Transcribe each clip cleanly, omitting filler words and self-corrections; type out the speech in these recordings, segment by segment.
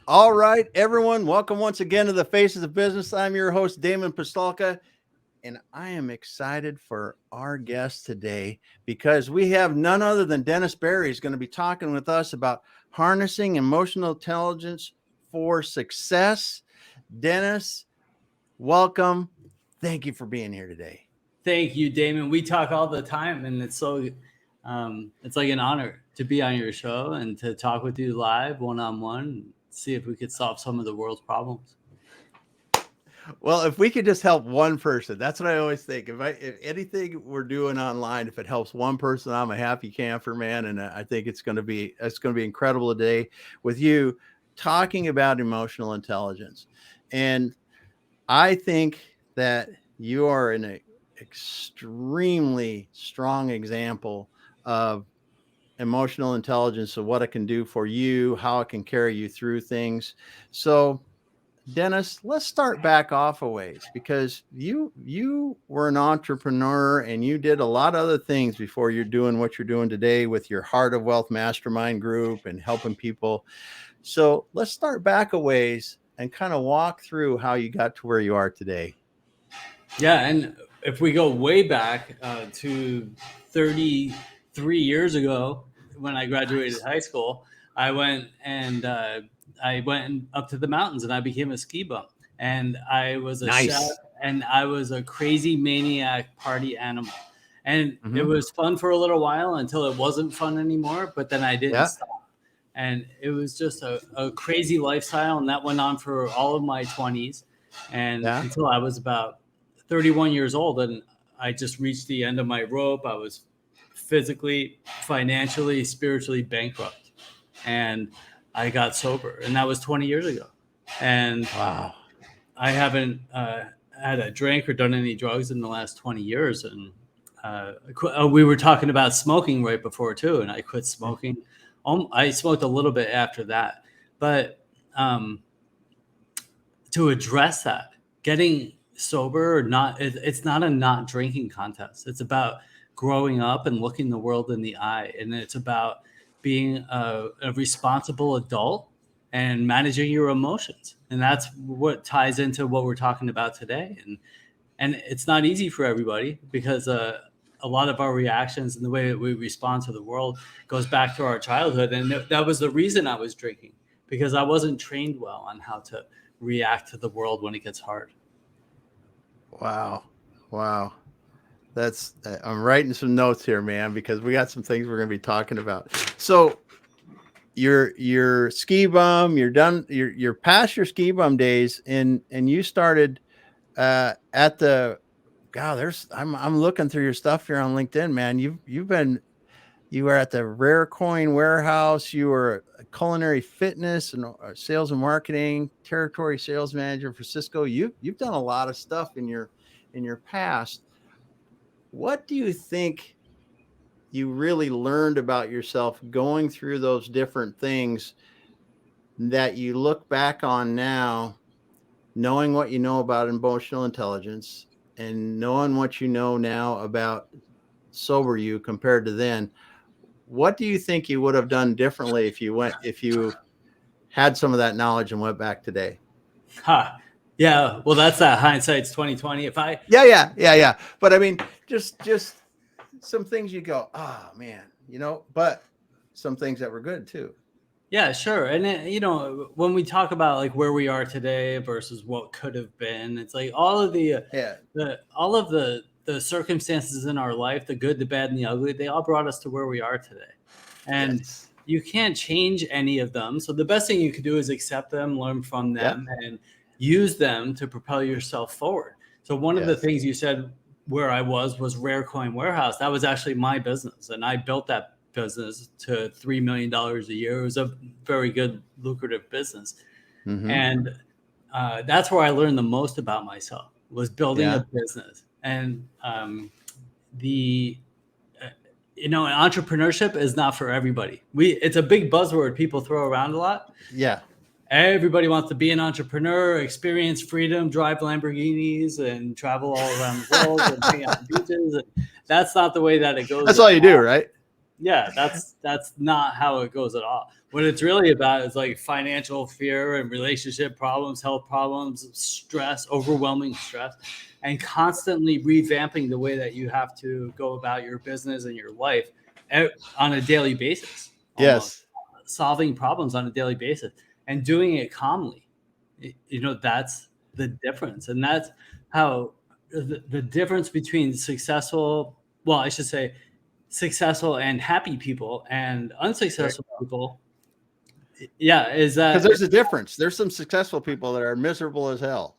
All right, everyone, welcome once again to the Faces of Business. I'm your host, Damon Pistolka, and I am excited for our guest today because we have none other than Dennis Berry is going to be talking with us about harnessing emotional intelligence for success. Dennis, welcome. Thank you for being here today. Thank you, Damon. We talk all the time, and it's like an honor to be on your show and to talk with you live, one-on-one, see if we could solve some of the world's problems. Well, if we could just help one person, that's what I always think. If anything we're doing online, if it helps one person, I'm a happy camper, man. And I think it's going to be incredible today with you talking about emotional intelligence. And I think that you are an extremely strong example of emotional intelligence, of what it can do for you, how it can carry you through things. So Dennis, let's start back off a ways because you were an entrepreneur and you did a lot of other things before you're doing what you're doing today with your Heart of Wealth Mastermind Group and helping people. So let's start back a ways and kind of walk through how you got to where you are today. Yeah, and if we go way back to 33 years ago when I graduated high school, I went up to the mountains and I became a ski bum. And I was a chef and I was a crazy maniac party animal. And it was fun for a little while until it wasn't fun anymore. But then I didn't stop. And it was just a crazy lifestyle. And that went on for all of my 20s and until I was about 31 years old. And I just reached the end of my rope. I was physically, financially, spiritually bankrupt. And I got sober, and that was 20 years ago. And wow, I haven't had a drink or done any drugs in the last 20 years. And we were talking about smoking right before too, and I quit smoking. I smoked a little bit after that, but to address that, getting sober or not, it's not a not drinking contest. It's about growing up and looking the world in the eye, and it's about being a responsible adult and managing your emotions. And that's what ties into what we're talking about today. And it's not easy for everybody because a lot of our reactions and the way that we respond to the world goes back to our childhood. And that was the reason I was drinking, because I wasn't trained well on how to react to the world when it gets hard. Wow. I'm writing some notes here, man, because we got some things we're going to be talking about. So you're ski bum, you're past your ski bum days, and you started at the I'm looking through your stuff here on LinkedIn, man. You were at the Rare Coin Warehouse, you were a culinary fitness and sales and marketing, territory sales manager for Cisco. You've done a lot of stuff in your past. What do you think you really learned about yourself going through those different things that you look back on now, knowing what you know about emotional intelligence and knowing what you know now about sober you compared to then? What do you think you would have done differently if you had some of that knowledge and went back today? Yeah. Well, that's that hindsight's 2020. Yeah. But I mean, just some things you go, oh man, but some things that were good too. Yeah, sure. And when we talk about like where we are today versus what could have been, it's like all of the circumstances in our life, the good, the bad, and the ugly, they all brought us to where we are today. And you can't change any of them. So the best thing you could do is accept them, learn from them, and use them to propel yourself forward. So one of the things you said where I was Rare Coin Warehouse. That was actually my business. And I built that business to $3 million a year. It was a very good, lucrative business. And that's where I learned the most about myself, was building a business. And entrepreneurship is not for everybody. It's a big buzzword people throw around a lot. Yeah. Everybody wants to be an entrepreneur, experience freedom, drive Lamborghinis, and travel all around the world and hang out on beaches. That's not the way that it goes. That's all you do, right? Yeah, that's not how it goes at all. What it's really about is like financial fear and relationship problems, health problems, stress, overwhelming stress, and constantly revamping the way that you have to go about your business and your life on a daily basis, almost Yes. solving problems on a daily basis and doing it calmly. That's the difference. And that's how the difference between I should say, successful and happy people and unsuccessful people, is Because that there's a difference. There's some successful people that are miserable as hell.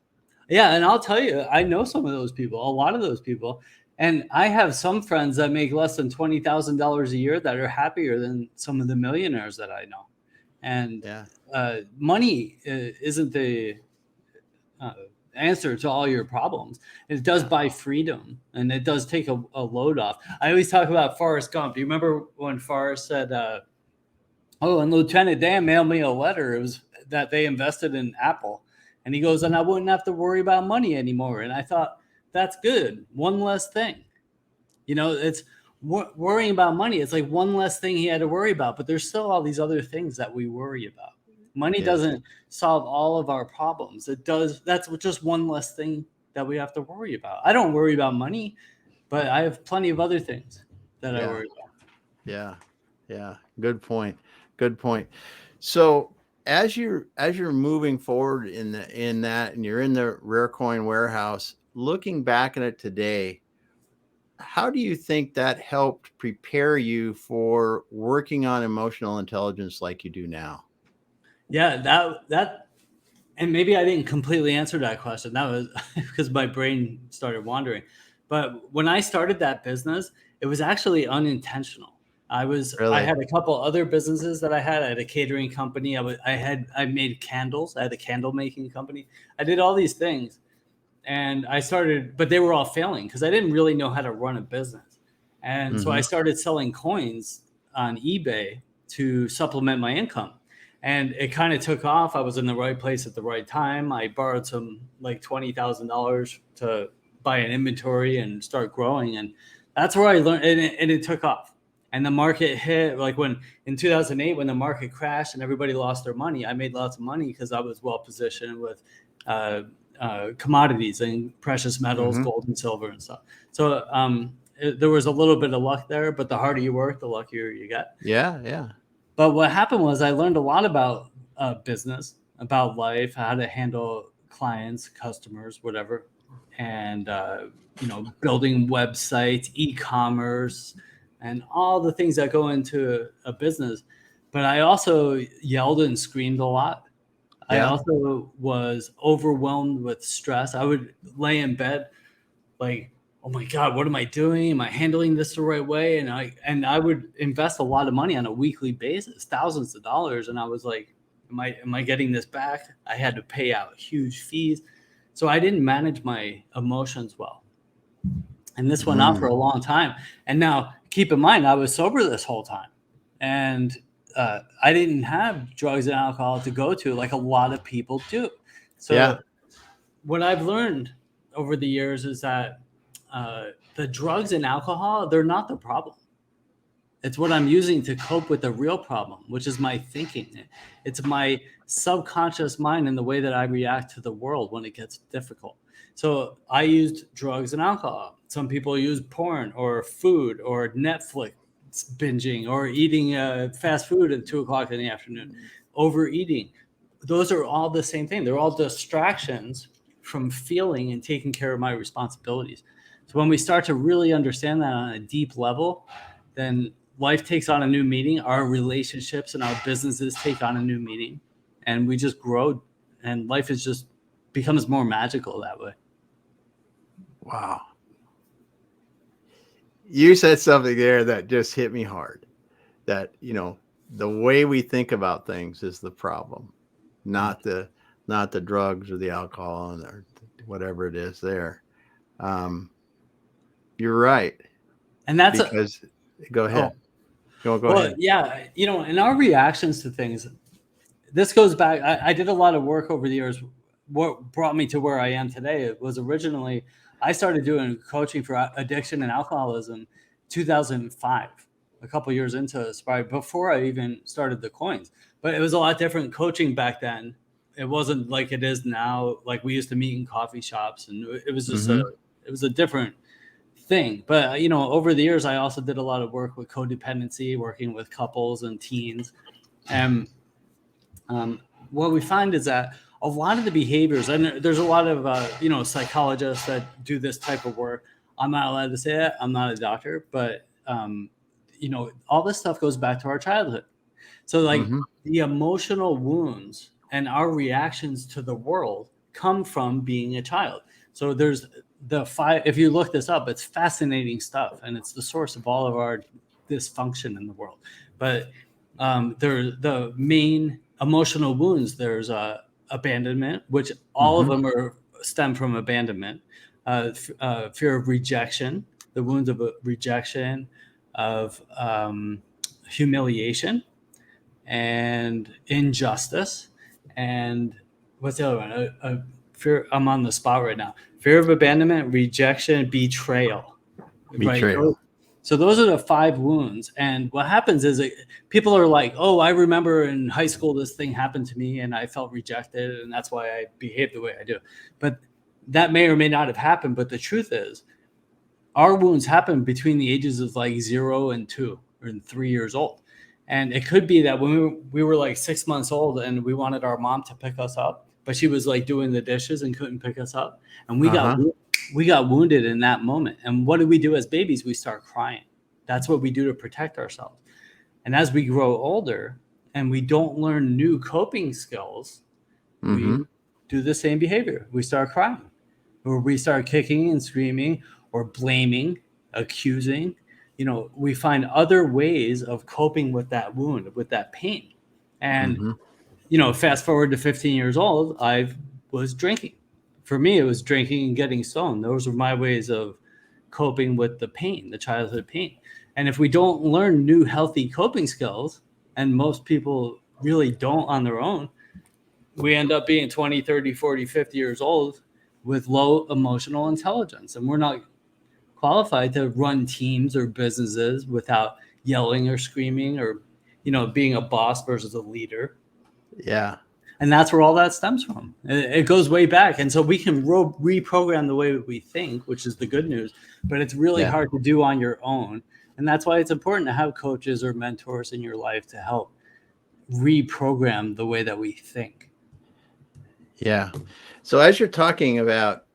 and I'll tell you, I know some of those people, a lot of those people, and I have some friends that make less than $20,000 a year that are happier than some of the millionaires that I know. And Yeah. money isn't the uh, answer to all your problems. It does buy freedom, and it does take a load off. I always talk about Forrest Gump. Do you remember when Forrest said, "Oh, and Lieutenant Dan mailed me a letter. It was that they invested in Apple," and he goes, "And I wouldn't have to worry about money anymore." And I thought, that's good. One less thing. It's worrying about money. It's like one less thing he had to worry about, but there's still all these other things that we worry about. Money Yes. doesn't solve all of our problems. It does. That's just one less thing that we have to worry about. I don't worry about money, but I have plenty of other things that I Yeah. worry about. Yeah. Yeah. Good point. Good point. So as you're moving forward in that, and you're in the rare coin warehouse, looking back at it today, how do you think that helped prepare you for working on emotional intelligence like you do now? Yeah, that and maybe I didn't completely answer that question. That was because my brain started wandering. But when I started that business, it was actually unintentional. I Really? had a couple other businesses that I had. I had a catering company. I made candles. I had a candle making company. I did all these things, and I started, but they were all failing because I didn't really know how to run a business. And so I Hmm. started selling coins on eBay to supplement my income. And it kind of took off. I was in the right place at the right time. I borrowed some like $20,000 to buy an inventory and start growing. And that's where I learned, and it took off. And the market hit, like when in 2008, when the market crashed and everybody lost their money, I made lots of money because I was well positioned with uh, commodities and precious metals, Hmm. gold and silver and stuff. So there was a little bit of luck there, but the harder you work, the luckier you get. Yeah. Yeah. But what happened was I learned a lot about business, about life, how to handle clients, customers, whatever, and building websites, e-commerce, and all the things that go into a business. But I also yelled and screamed a lot. I Yeah. also was overwhelmed with stress. I would lay in bed like, oh my God, what am I doing? Am I handling this the right way? And I would invest a lot of money on a weekly basis, thousands of dollars. And I was like, am I getting this back? I had to pay out huge fees. So I didn't manage my emotions well. And this went on for Mm. a long time. And now keep in mind, I was sober this whole time. And I didn't have drugs and alcohol to go to like a lot of people do. Yeah. So what I've learned over the years is that the drugs and alcohol, they're not the problem. It's what I'm using to cope with the real problem, which is my thinking. It's my subconscious mind and the way that I react to the world when it gets difficult. So I used drugs and alcohol. Some people use porn or food or Netflix binging or eating fast food at 2 o'clock in the afternoon, overeating. Those are all the same thing. They're all distractions from feeling and taking care of my responsibilities. So when we start to really understand that on a deep level, then life takes on a new meaning. Our relationships and our businesses take on a new meaning, and we just grow. And life is just becomes more magical that way. Wow. You said something there that just hit me hard. That, the way we think about things is the problem, not the drugs or the alcohol or whatever it is there. Um, you're right. And that's a Because go oh ahead. Go well, ahead. yeah. In our reactions to things, this goes back. I did a lot of work over the years. What brought me to where I am today? It was I started doing coaching for addiction and alcoholism 2005. a couple years into sobriety before I even started the coins. But it was a lot different coaching back then. It wasn't like it is now. Like we used to meet in coffee shops, and it was just it was a different thing. But over the years, I also did a lot of work with codependency, working with couples and teens, and what we find is that a lot of the behaviors, and there's a lot of psychologists that do this type of work. I'm not allowed to say that. I'm not a doctor, but all this stuff goes back to our childhood. So like the emotional wounds and our reactions to the world come from being a child. So there's if you look this up, it's fascinating stuff, and it's the source of all of our dysfunction in the world. But the main emotional wounds, there's abandonment, which all of them stem from abandonment, fear of rejection, the wounds of rejection, of humiliation and injustice. And what's the other one? Fear. I'm on the spot right now. Fear of abandonment, rejection, betrayal. Betrayal. Right? So those are the 5 wounds. And what happens is people are like, oh, I remember in high school this thing happened to me and I felt rejected, and that's why I behaved the way I do. But that may or may not have happened. But the truth is, our wounds happen between the ages of like 0 and 2 or 3 years old. And it could be that when we were like 6 months old and we wanted our mom to pick us up, but she was like doing the dishes and couldn't pick us up. And we got wounded in that moment. And what do we do as babies? We start crying. That's what we do to protect ourselves. And as we grow older and we don't learn new coping skills, we do the same behavior. We start crying, or we start kicking and screaming, or blaming, accusing. We find other ways of coping with that wound, with that pain. And, fast forward to 15 years old, I was drinking. For me, it was drinking and getting stoned. Those were my ways of coping with the pain, the childhood pain. And if we don't learn new healthy coping skills, and most people really don't on their own, we end up being 20, 30, 40, 50 years old with low emotional intelligence. And we're not qualified to run teams or businesses without yelling or screaming or, being a boss versus a leader. Yeah. And that's where all that stems from. It goes way back. And so we can reprogram the way we think, which is the good news, but it's really hard to do on your own. And that's why it's important to have coaches or mentors in your life to help reprogram the way that we think. Yeah. So as you're talking about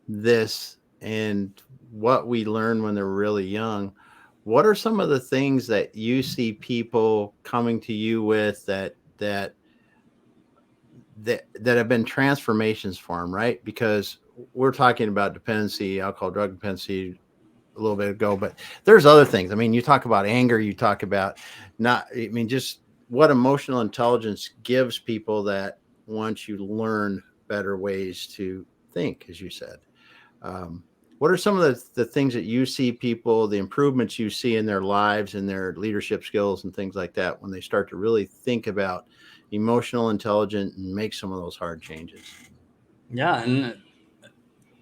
this and what we learn when they're really young, what are some of the things that you see people coming to you with that have been transformations for them, right? Because we're talking about dependency, alcohol, drug dependency a little bit ago, but there's other things. I mean, you talk about anger, you talk about just what emotional intelligence gives people that once you learn better ways to think, as you said. What are some of the things that you see people, the improvements you see in their lives and their leadership skills and things like that when they start to really think about emotional intelligence and make some of those hard changes? Yeah, and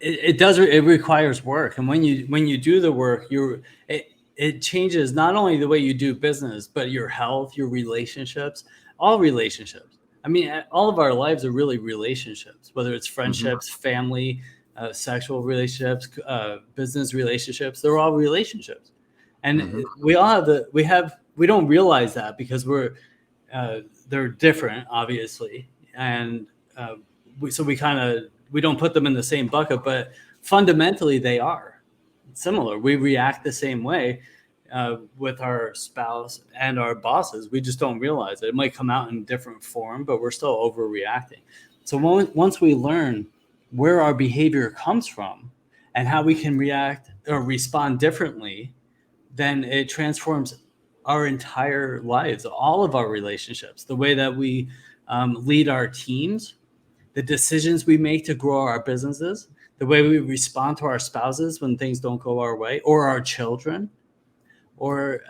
it requires work. And when you do the work, it changes not only the way you do business, but your health, your relationships, all relationships. I mean, all of our lives are really relationships, whether it's friendships, family, sexual relationships, business relationships. They're all relationships. And we don't realize that because they're different, obviously. And we don't put them in the same bucket, but fundamentally they are similar. We react the same way with our spouse and our bosses. We just don't realize it. It might come out in different form, but we're still overreacting. So once we learn where our behavior comes from and how we can react or respond differently, then it transforms our entire lives, all of our relationships, the way that we lead our teams, the decisions we make to grow our businesses, the way we respond to our spouses when things don't go our way, or our children, or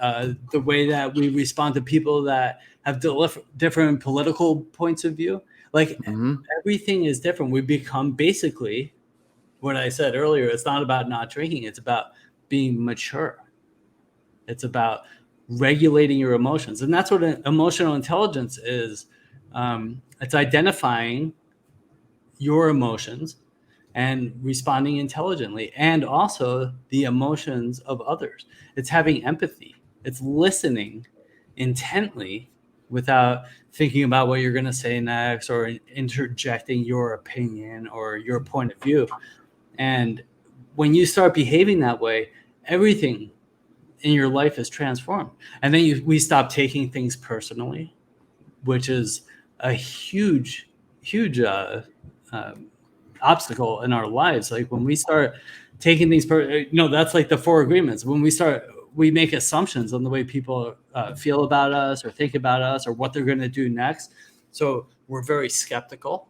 the way that we respond to people that have different political points of view. Like everything is different. We become basically what I said earlier. It's not about not drinking. It's about being mature. It's about regulating your emotions. And that's what emotional intelligence is. It's identifying your emotions and responding intelligently, and also the emotions of others. It's having empathy. It's listening intently without thinking about what you're going to say next or interjecting your opinion or your point of view. And when you start behaving that way, everything in your life is transformed. And then we stop taking things personally, which is a huge, huge obstacle in our lives. Like when we start taking things, that's like the 4 agreements. When we make assumptions on the way people feel about us or think about us or what they're going to do next. So we're very skeptical,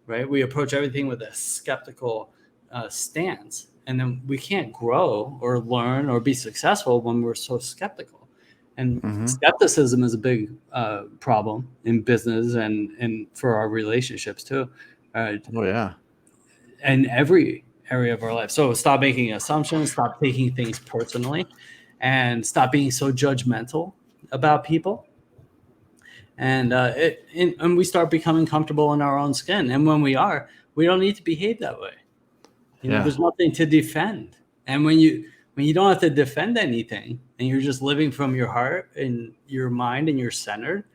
right? We approach everything with a skeptical stance. And then we can't grow or learn or be successful when we're so skeptical. And skepticism is a big problem in business and for our relationships too. Oh yeah. In every area of our life. So stop making assumptions, stop taking things personally, and stop being so judgmental about people. And and we start becoming comfortable in our own skin. And when we are, we don't need to behave that way. There's nothing to defend. And when you don't have to defend anything and you're just living from your heart and your mind and you're centered,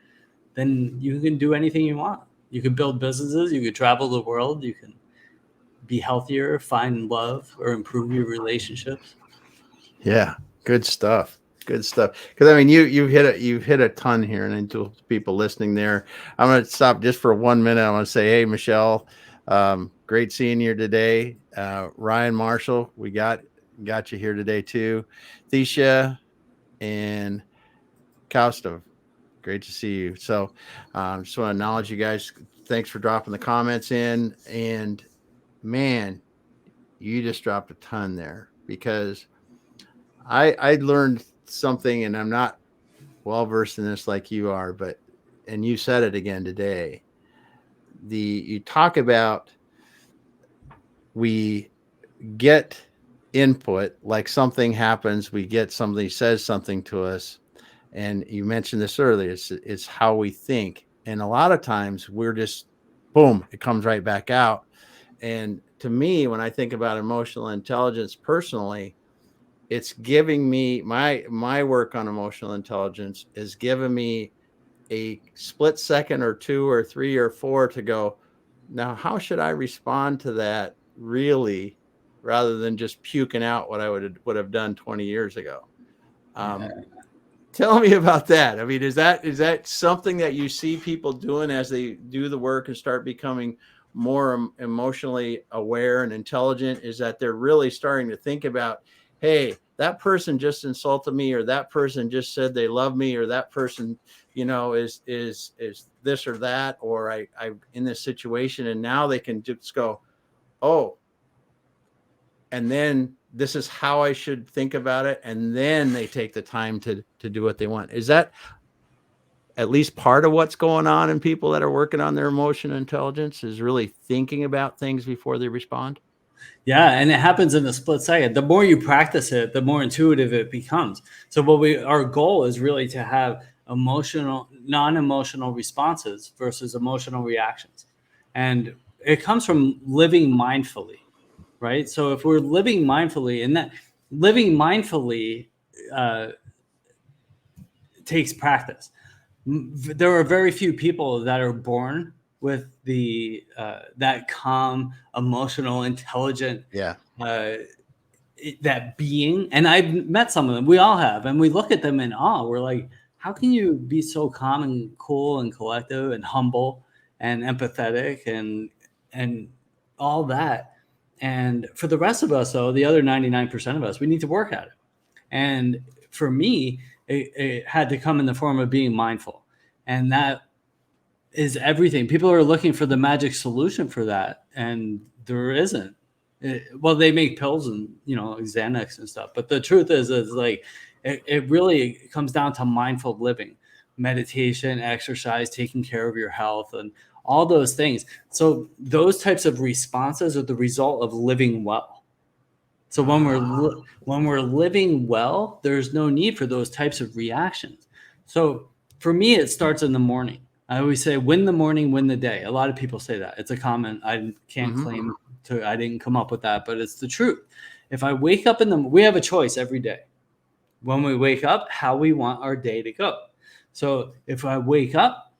then you can do anything you want. You can build businesses, you can travel the world, you can be healthier, find love, or improve your relationships. Yeah, good stuff. Good stuff. Because I mean, you've hit a ton here, and to people listening there, I'm going to stop just for 1 minute. I want to say, hey, Michelle, great seeing you today. Ryan Marshall, we got you here today too. Thesha and Kaustov, great to see you. So, just want to acknowledge you guys. Thanks for dropping the comments in, and man, you just dropped a ton there because I learned something, and I'm not well versed in this like you are, and you said it again today. You talk about we get input, like something happens, we get somebody says something to us, and you mentioned this earlier. It's how we think, and a lot of times we're just boom, it comes right back out. And to me, when I think about emotional intelligence personally, it's giving me my work on emotional intelligence is giving me a split second or 2 or 3 or 4 to go, now how should I respond to that really, rather than just puking out what I would have done 20 years ago. Tell me about that. I mean, is that something that you see people doing as they do the work and start becoming more emotionally aware and intelligent? Is that they're really starting to think about, hey, that person just insulted me, or that person just said they love me, or that person, is this or that, or I'm in this situation, and now they can just go, oh, and then this is how I should think about it. And then they take the time to do what they want. Is that at least part of what's going on in people that are working on their emotional intelligence, is really thinking about things before they respond? Yeah, and it happens in a split second. The more you practice it, the more intuitive it becomes. So our goal is really to have non-emotional responses versus emotional reactions. And it comes from living mindfully, right? So if we're living mindfully, and that living mindfully takes practice. There are very few people that are born with that calm, emotional, intelligent, that being. And I've met some of them. We all have, and we look at them in awe. We're like, how can you be so calm and cool and collective and humble and empathetic and all that? And for the rest of us, though, the other 99% of us, we need to work at it. And for me, it had to come in the form of being mindful. And that is everything. People are looking for the magic solution for that, and there isn't. Well, they make pills and Xanax and stuff, but the truth is like it really comes down to mindful living, meditation, exercise, taking care of your health, and all those things. So those types of responses are the result of living well. So when we're living well, there's no need for those types of reactions. So for me, it starts in the morning. I always say, win the morning, win the day. A lot of people say that. It's a comment. I can't claim to, I didn't come up with that, but it's the truth. If I wake up we have a choice every day. When we wake up, how we want our day to go. So if I wake up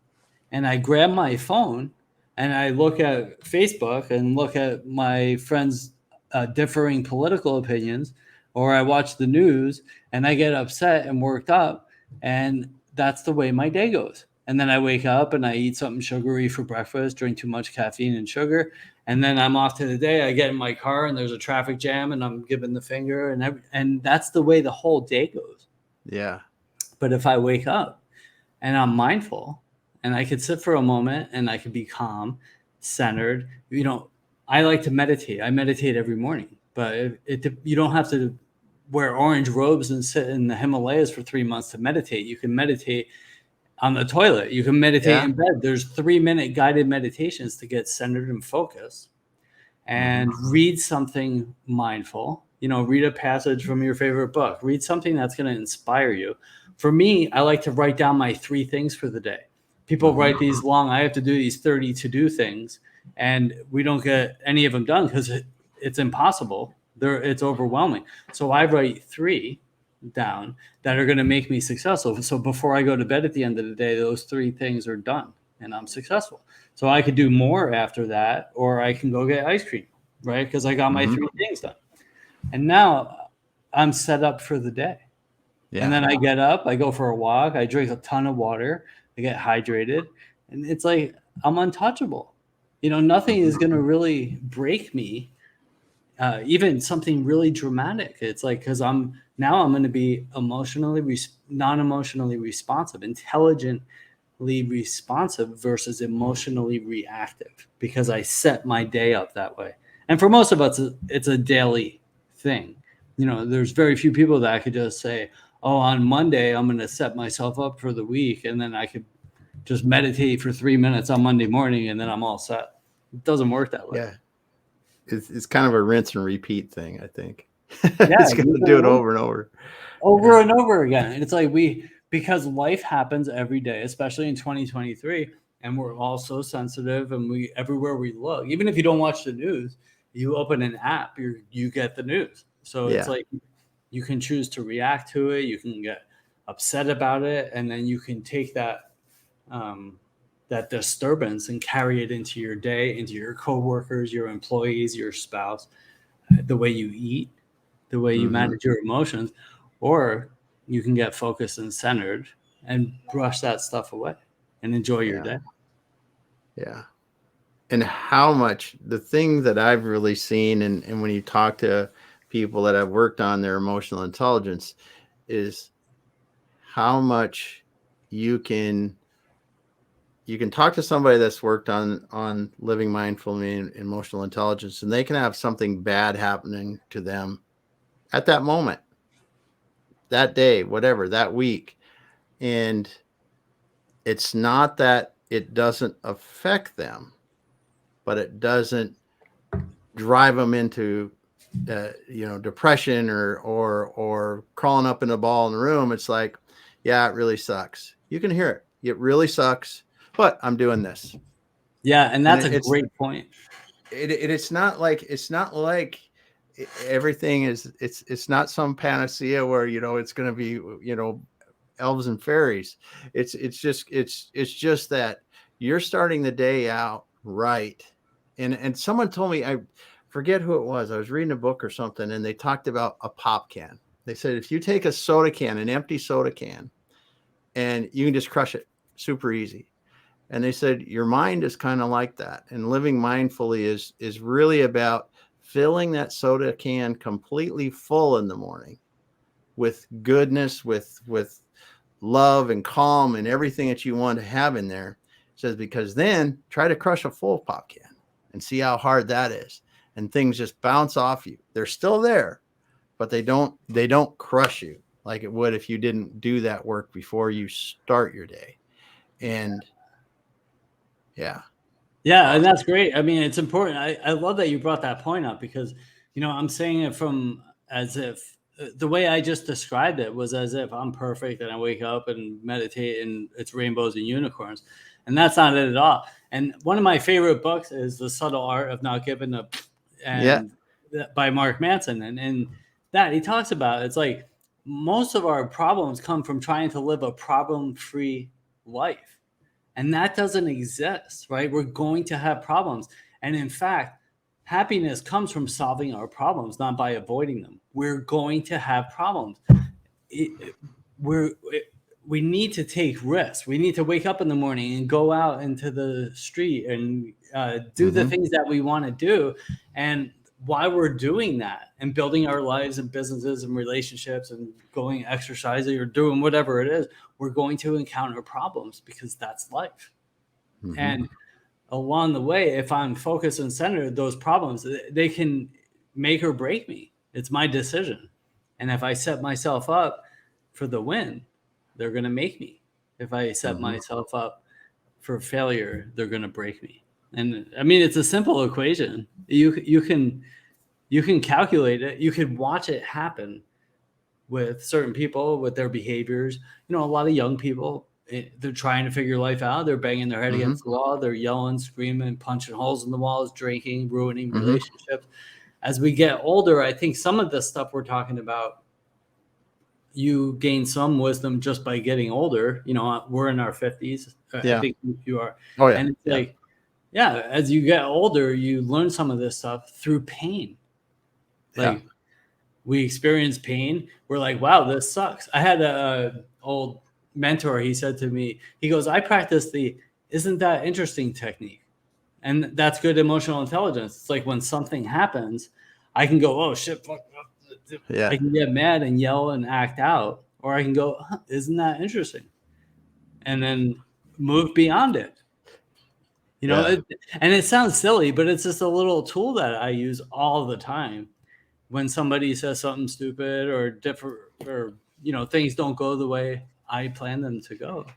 and I grab my phone and I look at Facebook and look at my friends' differing political opinions, or I watch the news and I get upset and worked up, and that's the way my day goes. And then I wake up and I eat something sugary for breakfast, drink too much caffeine and sugar, and then I'm off to the day. I get in my car and there's a traffic jam and I'm giving the finger, and that's the way the whole day goes. Yeah. But if I wake up and I'm mindful and I could sit for a moment and I could be calm, centered, I like to meditate. I meditate every morning, but you don't have to wear orange robes and sit in the Himalayas for 3 months to meditate. You can meditate on the toilet. You can meditate in bed. There's 3-minute guided meditations to get centered and focused, and read something mindful. Read a passage from your favorite book. Read something that's going to inspire you. For me, I like to write down my 3 things for the day. People write these long, I have to do these 30 to-do things, and we don't get any of them done because it's impossible. It's overwhelming. So I write 3 down that are going to make me successful. So before I go to bed at the end of the day, those 3 things are done and I'm successful. So I could do more after that, or I can go get ice cream, right? Because I got my 3 things done. And now I'm set up for the day. Yeah. And then I get up, I go for a walk, I drink a ton of water, I get hydrated, and it's like I'm untouchable. Nothing is going to really break me, even something really dramatic. It's like, because I'm going to be non-emotionally responsive, intelligently responsive versus emotionally reactive, because I set my day up that way. And for most of us, it's a daily thing. There's very few people that I could just say, oh, on Monday, I'm going to set myself up for the week, and then I could just meditate for 3 minutes on Monday morning, and then I'm all set. It doesn't work that way. Yeah. It's kind of a rinse and repeat thing, I think. It's going to do it over and over. And over again. And it's like because life happens every day, especially in 2023, and we're all so sensitive, and everywhere we look, even if you don't watch the news, you open an app, you get the news. So it's like you can choose to react to it, you can get upset about it, and then you can take that disturbance and carry it into your day, into your coworkers, your employees, your spouse, the way you eat, the way you manage your emotions, or you can get focused and centered and brush that stuff away and enjoy your day. Yeah. And how much the thing that I've really seen, and when you talk to people that have worked on their emotional intelligence, is how much you can talk to somebody that's worked on living mindfully and emotional intelligence, and they can have something bad happening to them at that moment, that day, whatever, that week. And it's not that it doesn't affect them, but it doesn't drive them into depression or crawling up in a ball in the room. It's like, yeah, it really sucks. You can hear it. It really sucks, but I'm doing this. Yeah. And that's a great point. It's not like everything is, it's not some panacea where, it's going to be, elves and fairies. It's just that you're starting the day out right. And someone told me, I forget who it was. I was reading a book or something, and they talked about a pop can. They said, if you take a soda can, an empty soda can, and you can just crush it super easy. And they said, your mind is kind of like that. And living mindfully is really about filling that soda can completely full in the morning with goodness, with love and calm and everything that you want to have in there. It says, because then try to crush a full pop can and see how hard that is. And things just bounce off you. They're still there, but they don't crush you like it would if you didn't do that work before you start your day. And yeah, and that's great. I mean, it's important. I love that you brought that point up, because I'm saying it from as if the way I just described it was as if I'm perfect and I wake up and meditate and it's rainbows and unicorns. And that's not it at all. And one of my favorite books is The Subtle Art of Not Giving Up, Yeah. and by Mark Manson. And that he talks about, it's like most of our problems come from trying to live a problem-free life. And that doesn't exist, right? We're going to have problems. And in fact, happiness comes from solving our problems, not by avoiding them. We're going to have problems. We need to take risks. We need to wake up in the morning and go out into the street and do the things that we want to do. And while we're doing that and building our lives and businesses and relationships and going exercising or doing whatever it is, we're going to encounter problems because that's life. And along the way, if I'm focused and centered, those problems, they can make or break me. It's my decision. And if I set myself up for the win, they're going to make me. If I set myself up for failure, they're going to break me. And I mean, it's a simple equation. You can calculate it. You can watch it happen with certain people, with their behaviors. A lot of young people, they're trying to figure life out. They're banging their head against the wall. They're yelling, screaming, punching holes in the walls, drinking, ruining relationships. As we get older, I think some of the stuff we're talking about, you gain some wisdom just by getting older. We're in our 50s. I think you are. Oh, yeah. And it's like, as you get older, you learn some of this stuff through pain. Like we experience pain. We're like, wow, this sucks. I had a old mentor. He said to me, he goes, I practice the isn't that interesting technique. And that's good emotional intelligence. It's like when something happens, I can go, oh shit, fuck. I can get mad and yell and act out, or I can go, isn't that interesting? And then move beyond it. And it sounds silly, but it's just a little tool that I use all the time. When somebody says something stupid or different, or things don't go the way I plan them to go.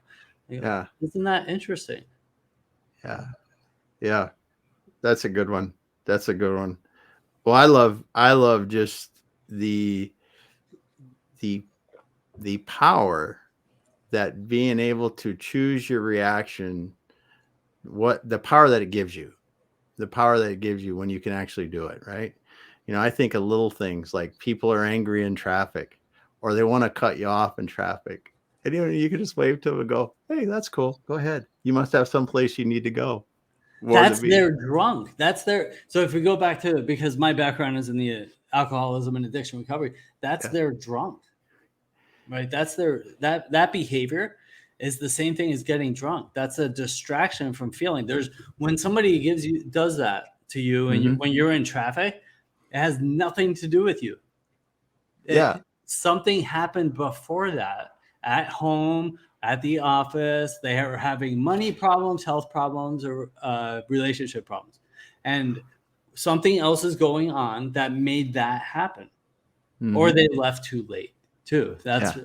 Isn't that interesting? Yeah. That's a good one. Well, I love just the power that being able to choose your reaction, the power that it gives you when you can actually do it, right? I think of little things like people are angry in traffic or they want to cut you off in traffic. And you can just wave to them and go, hey, that's cool. Go ahead. You must have someplace you need to go. They're drunk. So if we go back to, because my background is in the alcoholism and addiction recovery, they're drunk, right? That behavior is the same thing as getting drunk. That's a distraction from feeling. When somebody does that to you and when you're in traffic, it has nothing to do with you. Something happened before that at home, at the office. They are having money problems, health problems, or relationship problems. And something else is going on that made that happen. Or they left too late too.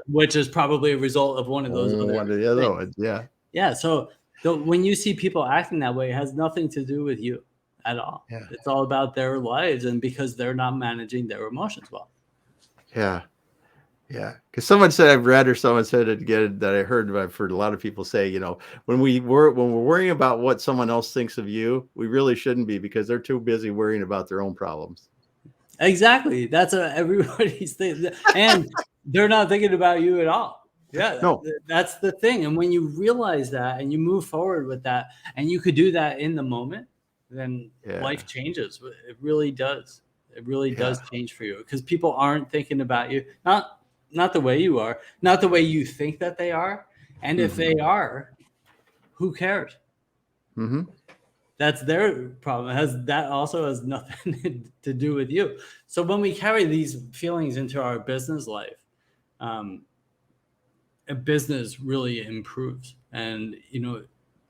Which is probably a result of one of those other things. So when you see people acting that way, it has nothing to do with you at all. It's all about their lives, and because they're not managing their emotions well. Because someone said, I've read, or someone said it again that I've heard a lot of people say, when we're worrying about what someone else thinks of you, we really shouldn't be, because they're too busy worrying about their own problems. Exactly. That's everybody's thing. And they're not thinking about you at all. That's the thing. And when you realize that and you move forward with that, and you could do that in the moment, then life changes. It really does. It really does change for you, because people aren't thinking about you. Not the way you are, not the way you think that they are. And if they are, who cares? That's their problem. That also has nothing to do with you. So when we carry these feelings into our business life, a business really improves. And,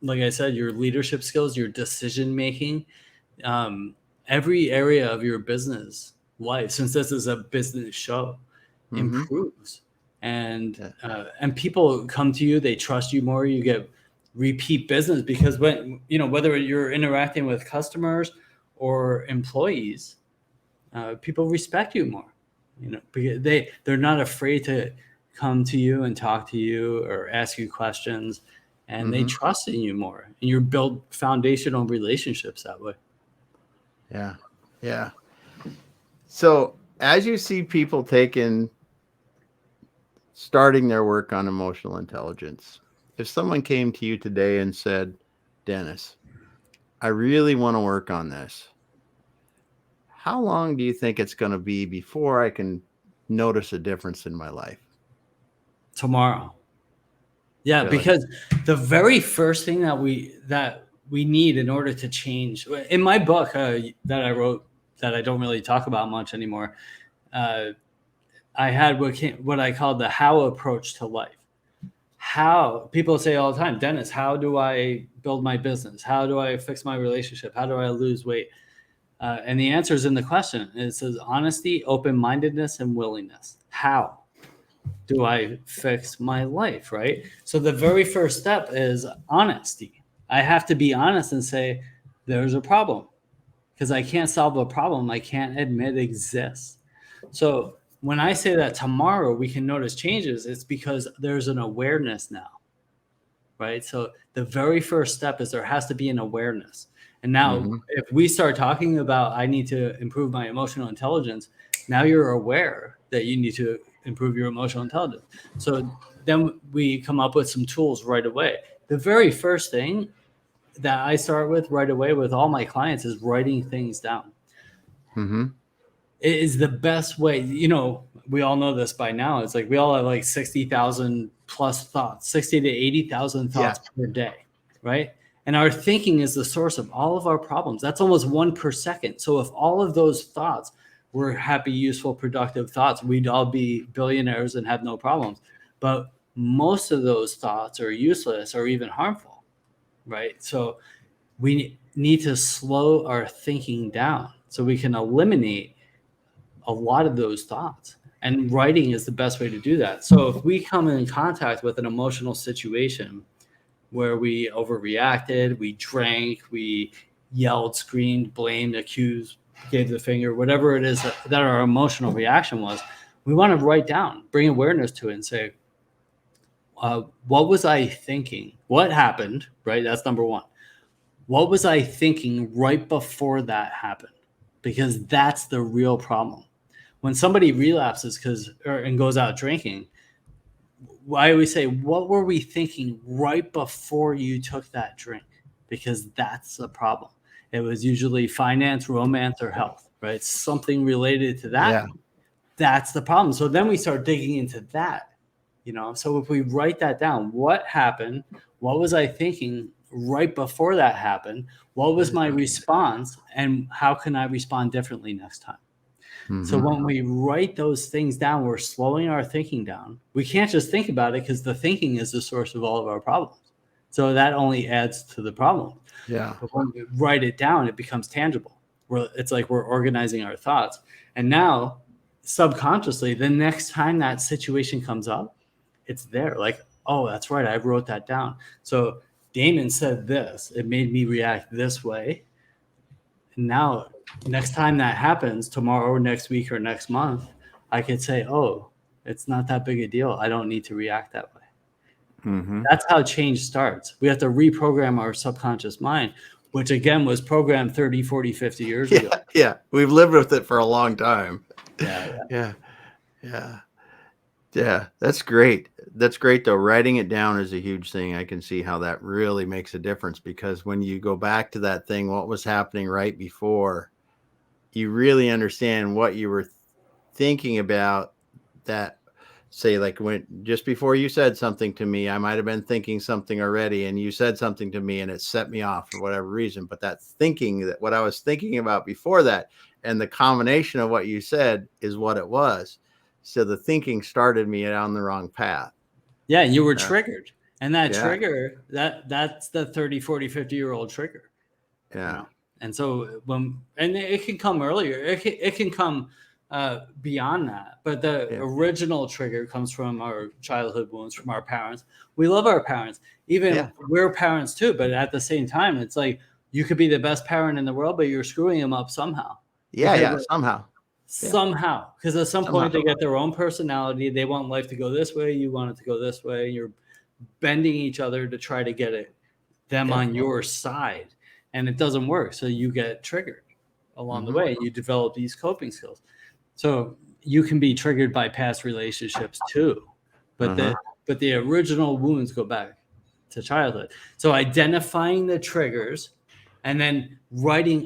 like I said, your leadership skills, your decision making, every area of your business life, since this is a business show, improves. And people come to you, they trust you more, you get repeat business, because when whether you're interacting with customers or employees, people respect you more, because they're not afraid to come to you and talk to you or ask you questions, and they trust in you more, and you build foundational relationships that way. Yeah. Yeah. So as you see people starting their work on emotional intelligence, if someone came to you today and said, Dennis, I really want to work on this, how long do you think it's going to be before I can notice a difference in my life? Tomorrow. Yeah, Really? because the very first thing that we need in order to change, in my book that I wrote, that I don't really talk about much anymore, I had what I call the how approach to life. How people say all the time, Dennis, how do I build my business? How do I fix my relationship? How do I lose weight? And the answer is in the question. It says honesty, open-mindedness, and willingness. How do I fix my life, right? So the very first step is honesty. I have to be honest and say, there's a problem, because I can't solve a problem I can't admit exists. So when I say that tomorrow we can notice changes, it's because there's an awareness now, right? So the very first step is there has to be an awareness. And now if we start talking about, I need to improve my emotional intelligence, now you're aware that you need to improve your emotional intelligence. So then we come up with some tools right away. The very first thing that I start with right away with all my clients is writing things down. It is the best way. We all know this by now. It's like we all have like 60,000 plus thoughts, 60 to 80,000 thoughts per day, right? And our thinking is the source of all of our problems. That's almost 1 per second. So if all of those thoughts were happy, useful, productive thoughts, we'd all be billionaires and have no problems. But most of those thoughts are useless or even harmful, right? So we need to slow our thinking down so we can eliminate a lot of those thoughts. And writing is the best way to do that. So if we come in contact with an emotional situation where we overreacted, we drank, we yelled, screamed, blamed, accused, gave the finger, whatever it is that our emotional reaction was, we want to write down, bring awareness to it and say, what was I thinking? What happened, right? That's number one. What was I thinking right before that happened? Because that's the real problem. When somebody relapses and goes out drinking, I always say, what were we thinking right before you took that drink? Because that's the problem. It was usually finance, romance, or health, right? Something related to that. Yeah. That's the problem. So then we start digging into that, So if we write that down, what happened? What was I thinking right before that happened? What was my response? And how can I respond differently next time? So when we write those things down, we're slowing our thinking down. We can't just think about it because the thinking is the source of all of our problems. So that only adds to the problem. Yeah. But when we write it down, it becomes tangible. It's like we're organizing our thoughts. And now, subconsciously, the next time that situation comes up, it's there. Like, oh, that's right. I wrote that down. So Damon said this. It made me react this way. And now, next time that happens, tomorrow or next week or next month, I could say, oh, it's not that big a deal. I don't need to react that way. That's how change starts. We have to reprogram our subconscious mind, which again was programmed 30, 40, 50 years ago. Yeah. We've lived with it for a long time. Yeah. Yeah. That's great. That's great though. Writing it down is a huge thing. I can see how that really makes a difference, because when you go back to that thing, what was happening right before, you really understand what you were thinking about. That, say, like when just before you said something to me, I might have been thinking something already, and you said something to me and it set me off for whatever reason. But that thinking, that what I was thinking about before that, and the combination of what you said is what it was. So the thinking started me down the wrong path. Yeah, you were triggered. And that trigger, that's the 30, 40, 50-year-old trigger. Yeah. And so and it can come earlier. It can come beyond that. But the original trigger comes from our childhood wounds, from our parents. We love our parents. Even we're parents too. But at the same time, it's like you could be the best parent in the world, but you're screwing them up somehow. Yeah. Somehow. somehow, because at some point Somehow. they get their own personality. They want life to go this way. You want it to go this way. You're bending each other to try to get them on your side, and it doesn't work. So you get triggered along the way. You develop these coping skills. So you can be triggered by past relationships too, but the original wounds go back to childhood. So identifying the triggers, and then writing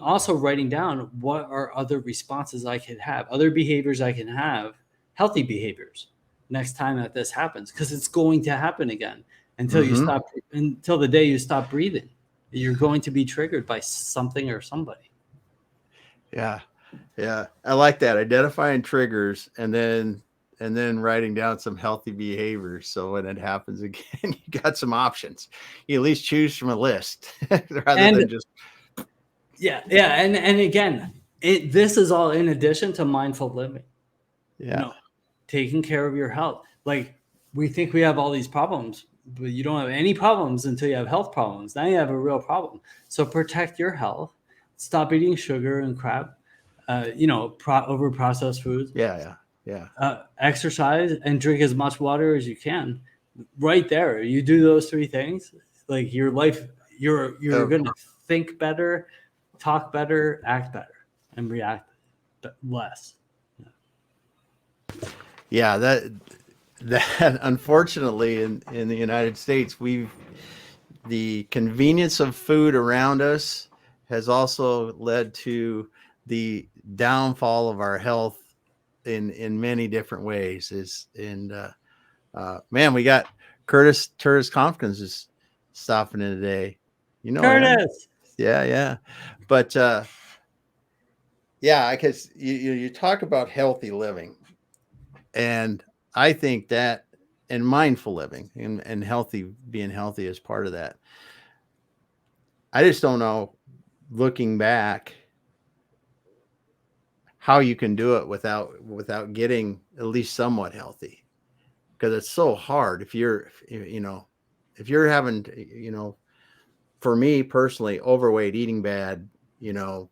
down what are other responses I could have, other behaviors I can have, healthy behaviors next time that this happens, because it's going to happen again until the day you stop breathing. You're going to be triggered by something or somebody. Yeah. I like that. Identifying triggers and then writing down some healthy behaviors. So when it happens again, you got some options. You at least choose from a list rather than just. Yeah. And again, this is all in addition to mindful living. Yeah. Taking care of your health. Like, we think we have all these problems, but you don't have any problems until you have health problems. Now you have a real problem. So protect your health. Stop eating sugar and crap. Over processed foods. Yeah. Exercise and drink as much water as you can. Right there, you do those 3 things. Like, your life, you're going to think better, talk better, act better, and react less. Yeah, that unfortunately in the United States, the convenience of food around us has also led to the downfall of our health in many different ways. Man, we got Curtis Tompkins is stopping in today. Curtis. Yeah. But I guess you talk about healthy living, and I think that, and mindful living and being healthy is part of that. I just don't know, looking back, how you can do it without getting at least somewhat healthy, because it's so hard. If you're having, for me personally, overweight, eating bad, and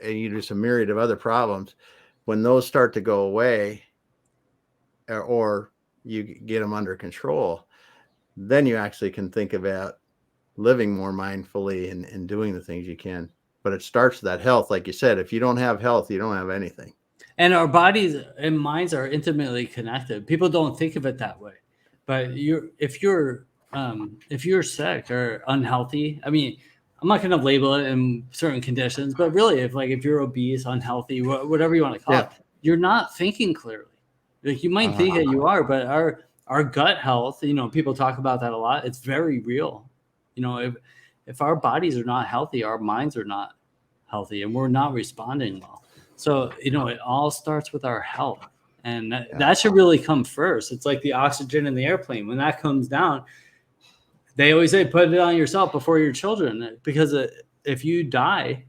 you do some myriad of other problems, when those start to go away, or you get them under control, then you actually can think about living more mindfully and doing the things you can. But it starts with that health. Like you said, if you don't have health, you don't have anything. And our bodies and minds are intimately connected. People don't think of it that way. But if you're sick or unhealthy, I mean, I'm not going to label it in certain conditions, but really, if you're obese, unhealthy, whatever you want to call it, you're not thinking clearly. Like, you might think that you are, but our gut health, people talk about that a lot. It's very real. If our bodies are not healthy, our minds are not healthy, and we're not responding well. So, it all starts with our health, and that should really come first. It's like the oxygen in the airplane. When that comes down, they always say, put it on yourself before your children, because if you die,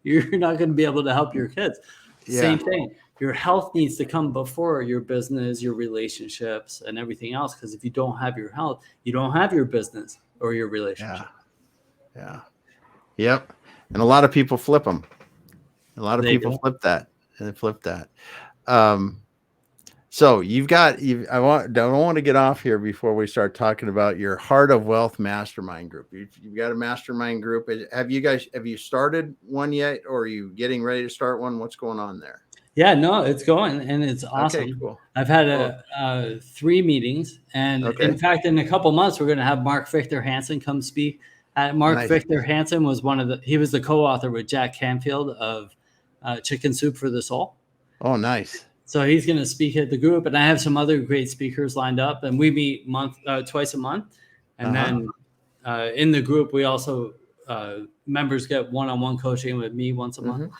you're not going to be able to help your kids. Same thing. Your health needs to come before your business, your relationships, and everything else. Because if you don't have your health, you don't have your business or your relationship. Yeah. Yep. And a lot of people flip them. A lot of people flip that. So I don't want to get off here before we start talking about your Heart of Wealth Mastermind Group. You've got a mastermind group. Have you started one yet, or are you getting ready to start one? What's going on there? Yeah, no, it's going, and it's awesome. Okay, cool. I've had 3 meetings, and in fact, in a couple months, we're going to have Mark Victor Hansen come speak. Victor Hansen was he was the co-author with Jack Canfield of Chicken Soup for the Soul. Oh, nice. So he's going to speak at the group, and I have some other great speakers lined up, and we meet twice a month. And then in the group, we also members get one-on-one coaching with me once a month.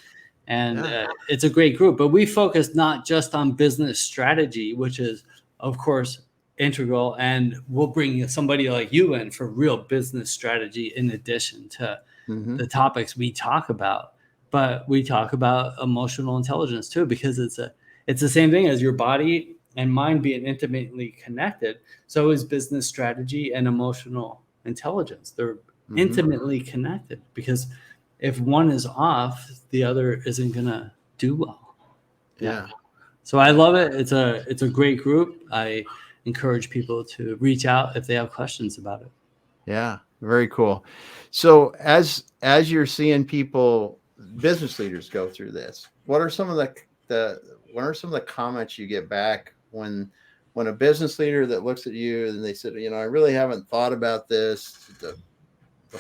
And it's a great group, but we focus not just on business strategy, which is, of course, integral, and we'll bring somebody like you in for real business strategy in addition to the topics we talk about. But we talk about emotional intelligence too, because it's the same thing as your body and mind being intimately connected. So is business strategy and emotional intelligence. They're intimately connected, because if one is off, the other isn't going to do well. Yeah. So I love it. It's a great group. I encourage people to reach out if they have questions about it. Yeah. Very cool. So as you're seeing people, business leaders go through this, what are some of the comments you get back when a business leader that looks at you and they said, I really haven't thought about this, the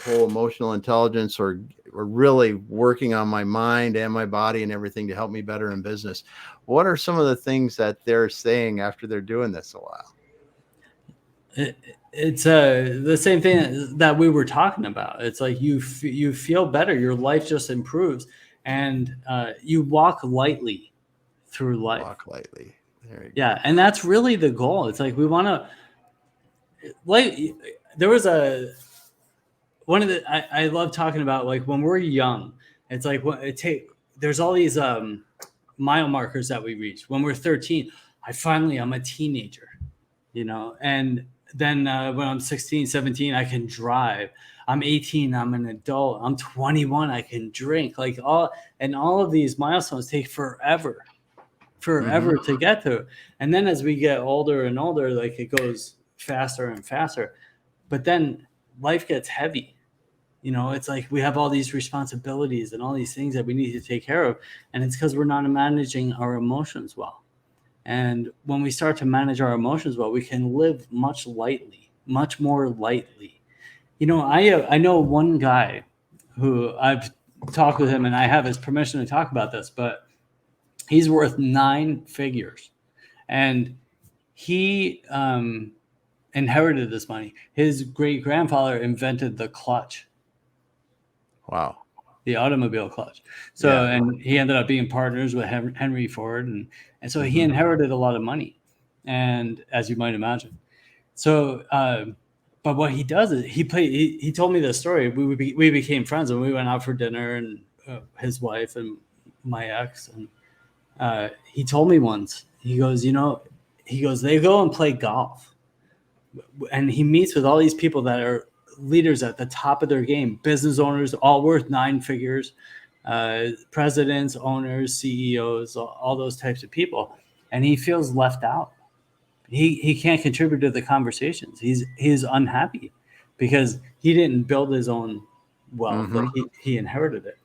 whole emotional intelligence, or really working on my mind and my body and everything to help me better in business. What are some of the things that they're saying after they're doing this a while? It's the same thing that we were talking about. It's like you feel better, your life just improves, and you walk lightly through life. Walk lightly. There you Yeah, go. and that's really the goal. It's like we want to, like, there was one of the I love talking about, like, when we're young. It's like there's all these mile markers that we reach. When we're 13, I'm a teenager, and then when I'm 16, 17, I can drive. I'm 18, I'm an adult. I'm 21, I can drink. Like, all of these milestones take forever to get to. And then as we get older and older, like, it goes faster and faster. But then life gets heavy. It's like we have all these responsibilities and all these things that we need to take care of. And it's because we're not managing our emotions well. And when we start to manage our emotions well, we can live much more lightly. I know one guy who I've talked with him, and I have his permission to talk about this, but he's worth 9 figures. And he inherited this money. His great-grandfather invented the clutch. Wow. The automobile clutch. So, yeah. And he ended up being partners with Henry Ford. And so he inherited a lot of money, and as you might imagine. So, but what he does is he told me this story. We became friends, and we went out for dinner, and his wife and my ex. And he told me once, he goes, they go and play golf, and he meets with all these people that are leaders at the top of their game, business owners, all worth 9 figures, presidents, owners, CEOs, all those types of people. And he feels left out. He can't contribute to the conversations. He's unhappy because he didn't build his own wealth. Like, he inherited it.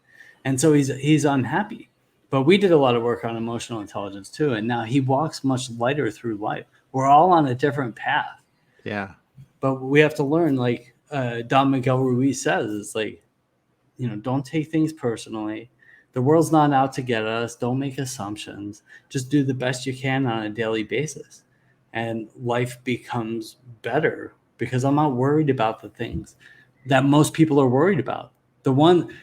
And so he's unhappy. But we did a lot of work on emotional intelligence too. And now he walks much lighter through life. We're all on a different path. Yeah. But we have to learn, like, Don Miguel Ruiz says, it's like, don't take things personally. The world's not out to get us. Don't make assumptions. Just do the best you can on a daily basis. And life becomes better because I'm not worried about the things that most people are worried about. The one,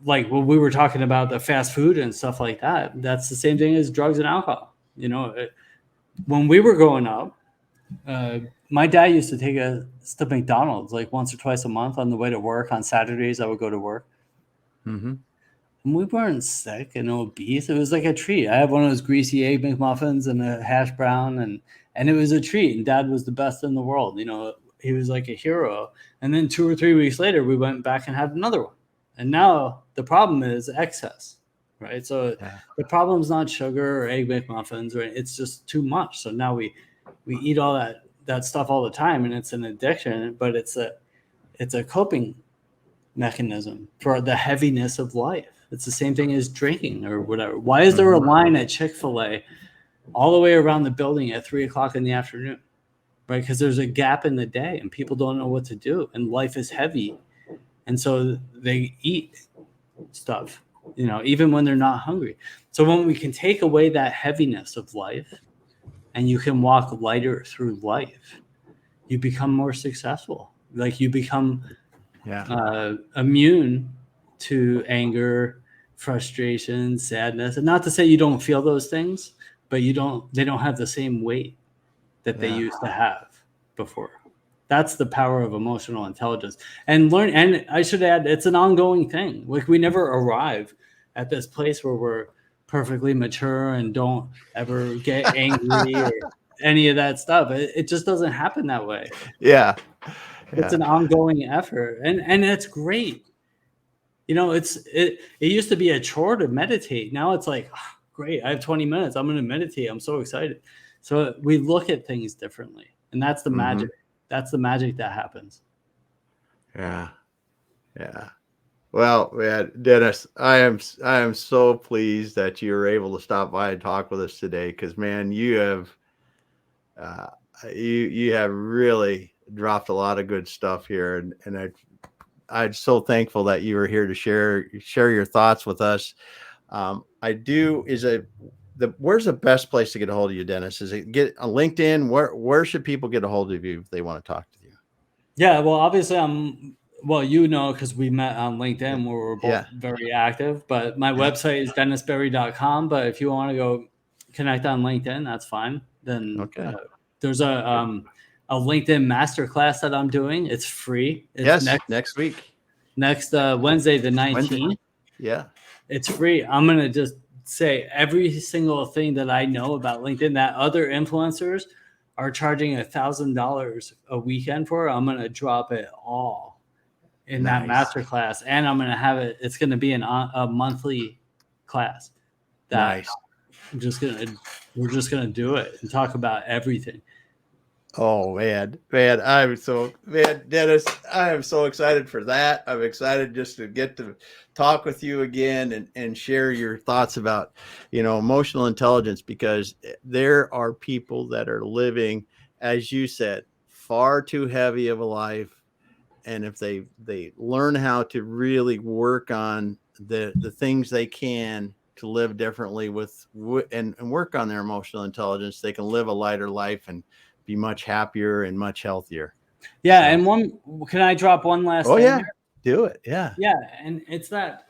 like when we were talking about the fast food and stuff like that, that's the same thing as drugs and alcohol. When we were growing up, my dad used to take us to McDonald's like once or twice a month on the way to work. On Saturdays, I would go to work. And we weren't sick and obese. It was like a treat. I had one of those greasy egg McMuffins and a hash brown, and it was a treat. And Dad was the best in the world. He was like a hero. And then 2 or 3 weeks later, we went back and had another one. And now the problem is excess, right? So the problem's not sugar or egg McMuffins, right? It's just too much. So now we eat all that stuff all the time, and it's an addiction, but it's a coping mechanism for the heaviness of life. It's the same thing as drinking or whatever. Why is there a line at Chick-fil-A all the way around the building at 3:00 in the afternoon? Right? Because there's a gap in the day and people don't know what to do, and life is heavy. And so they eat stuff, even when they're not hungry. So when we can take away that heaviness of life and you can walk lighter through life, you become more successful. Like, you become immune to anger, frustration, sadness. And not to say you don't feel those things, but they don't have the same weight that they used to have before. That's the power of emotional intelligence. And I should add, it's an ongoing thing. Like, we never arrive at this place where we're perfectly mature and don't ever get angry or any of that stuff. It just doesn't happen that way. Yeah. It's an ongoing effort, and it's great. It used to be a chore to meditate. Now it's like, great. I have 20 minutes. I'm going to meditate. I'm so excited. So we look at things differently. And that's the magic. That's the magic that happens. Yeah. Yeah. Well, man, Dennis, I am so pleased that you were able to stop by and talk with us today, because, man, you have you have really dropped a lot of good stuff here, and I'm so thankful that you were here to share your thoughts with us. Where's the best place to get a hold of you, Dennis? Is it get on LinkedIn? Where should people get a hold of you if they want to talk to you? Yeah, well, obviously because we met on LinkedIn where we're both very active, but my website is dennisberry.com. But if you want to go connect on LinkedIn, that's fine. Then there's a LinkedIn masterclass that I'm doing. It's free. It's next week. Next Wednesday, the 19th. Yeah. It's free. I'm going to just say every single thing that I know about LinkedIn that other influencers are charging $1,000 a weekend for. I'm going to drop it all in that masterclass, and I'm going to have it. It's going to be a monthly class. We're just going to do it and talk about everything. Oh, man, Dennis, I am so excited for that. I'm excited just to get to talk with you again and share your thoughts about, emotional intelligence, because there are people that are living, as you said, far too heavy of a life. And if they learn how to really work on the things they can to live differently and work on their emotional intelligence, they can live a lighter life and be much happier and much healthier. Yeah. And can I drop one last thing? Yeah. Here? Do it. Yeah. Yeah. And it's that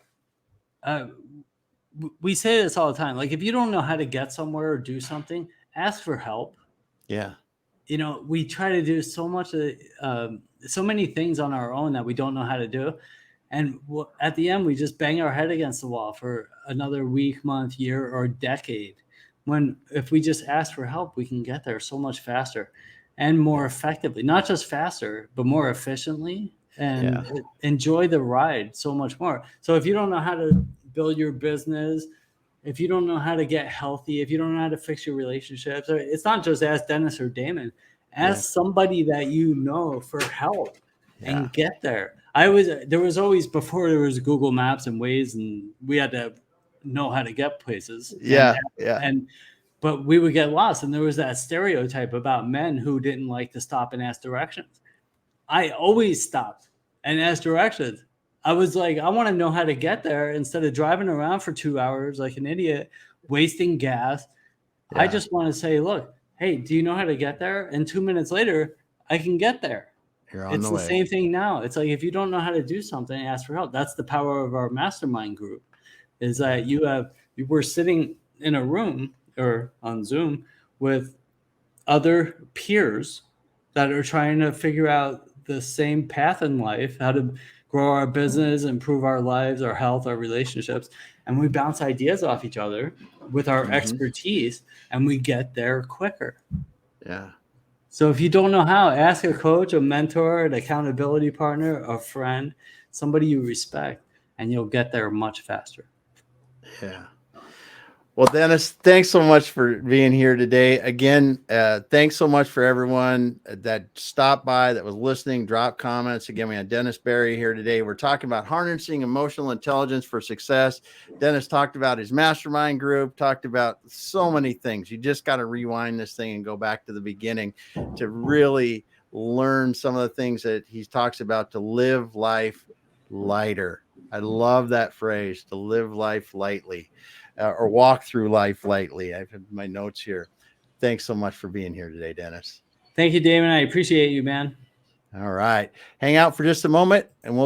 we say this all the time. Like, if you don't know how to get somewhere or do something, ask for help. Yeah. We try to do so many things on our own that we don't know how to do. And at the end, we just bang our head against the wall for another week, month, year, or decade. When if we just ask for help, we can get there so much faster and more effectively. Not just faster, but more efficiently, and enjoy the ride so much more. So if you don't know how to build your business, if you don't know how to get healthy, if you don't know how to fix your relationships, it's not just ask Dennis or Damon. Ask somebody that you know for help and get there. There was always, before there was Google Maps and Waze, and we had to know how to get places. But we would get lost, and there was that stereotype about men who didn't like to stop and ask directions. I always stopped and asked directions. I was like, I want to know how to get there instead of driving around for 2 hours like an idiot, wasting gas. I just want to say, look, hey, do you know how to get there? And 2 minutes later, I can get there. It's the same thing now. It's like, if you don't know how to do something, ask for help. That's the power of our mastermind group, is that we're sitting in a room or on Zoom with other peers that are trying to figure out the same path in life, how to grow our business, improve our lives, our health, our relationships. And we bounce ideas off each other with our expertise, and we get there quicker. Yeah. So if you don't know how, ask a coach, a mentor, an accountability partner, a friend, somebody you respect, and you'll get there much faster. Yeah. Well, Dennis, thanks so much for being here today. Again, thanks so much for everyone that stopped by, that was listening, drop comments. Again, we had Dennis Berry here today. We're talking about harnessing emotional intelligence for success. Dennis talked about his mastermind group, talked about so many things. You just got to rewind this thing and go back to the beginning to really learn some of the things that he talks about to live life lighter. I love that phrase, to live life lightly. Or walk through life lightly. I have my notes here. Thanks so much for being here today, Dennis. Thank you, Damon. I appreciate you, man. All right. Hang out for just a moment and we'll